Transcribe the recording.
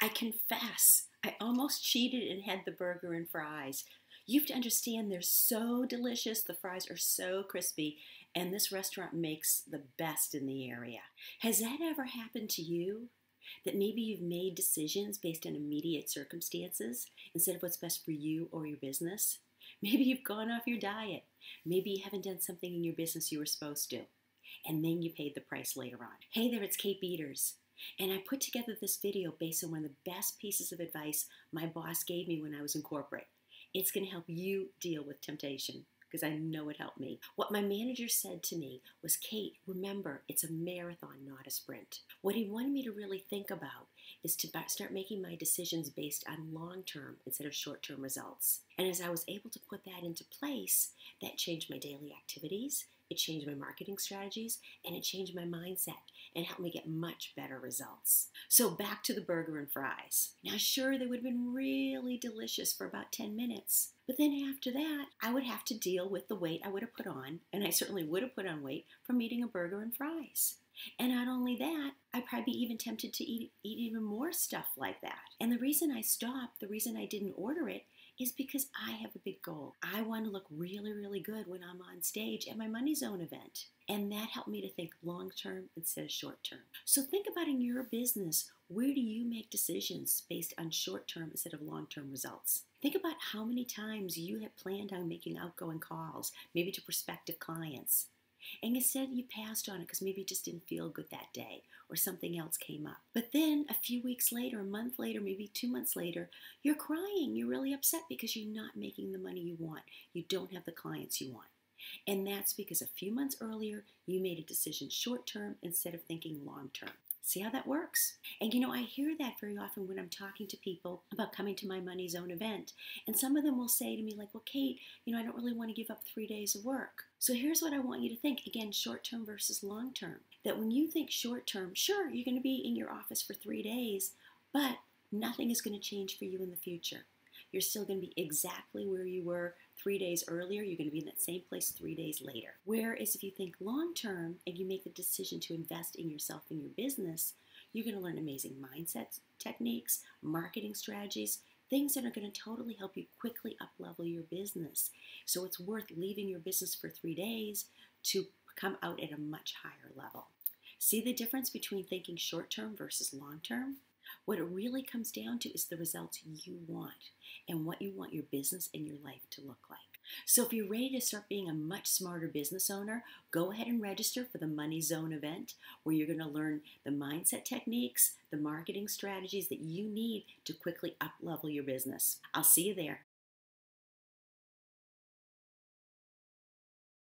I confess, I almost cheated and had the burger and fries. You have to understand they're so delicious, the fries are so crispy, and this restaurant makes the best in the area. Has that ever happened to you? That maybe you've made decisions based on immediate circumstances instead of what's best for you or your business? Maybe you've gone off your diet. Maybe you haven't done something in your business you were supposed to, and then you paid the price later on. Hey there, it's Kate Beeders. And I put together this video based on one of the best pieces of advice my boss gave me when I was in corporate. It's going to help you deal with temptation because I know it helped me. What my manager said to me was, Kate, remember, it's a marathon, not a sprint. What he wanted me to really think about is to start making my decisions based on long-term instead of short-term results. And as I was able to put that into place, that changed my daily activities, it changed my marketing strategies, and it changed my mindset and helped me get much better results. So back to the burger and fries. Now sure, they would have been really delicious for about 10 minutes. But then after that, I would have to deal with the weight I would have put on, and I certainly would have put on weight from eating a burger and fries. And not only that, I'd probably be even tempted to eat even more stuff like that. And the reason I stopped, the reason I didn't order it, is because I have a big goal. I want to look really, really good when I'm on stage at my Money Zone event. And that helped me to think long term instead of short term. So think about in your business, where do you make decisions based on short term instead of long term results? Think about how many times you have planned on making outgoing calls, maybe to prospective clients. And instead you passed on it because maybe it just didn't feel good that day or something else came up. But then a few weeks later, a month later, maybe 2 months later, you're crying. You're really upset because you're not making the money you want. You don't have the clients you want. And that's because a few months earlier, you made a decision short term instead of thinking long term. See how that works? And I hear that very often when I'm talking to people about coming to my Money Zone event. And some of them will say to me like, well, Kate, I don't really want to give up 3 days of work. So here's what I want you to think. Again, short term versus long term. That when you think short term, sure, you're going to be in your office for 3 days, but nothing is going to change for you in the future. You're still going to be exactly where you were 3 days earlier. You're going to be in that same place 3 days later. Whereas if you think long term and you make the decision to invest in yourself and your business, you're going to learn amazing mindset techniques, marketing strategies, things that are going to totally help you quickly up-level your business. So it's worth leaving your business for 3 days to come out at a much higher level. See the difference between thinking short term versus long term? What it really comes down to is the results you want and what you want your business and your life to look like. So if you're ready to start being a much smarter business owner, go ahead and register for the Money Zone event where you're going to learn the mindset techniques, the marketing strategies that you need to quickly up-level your business. I'll see you there.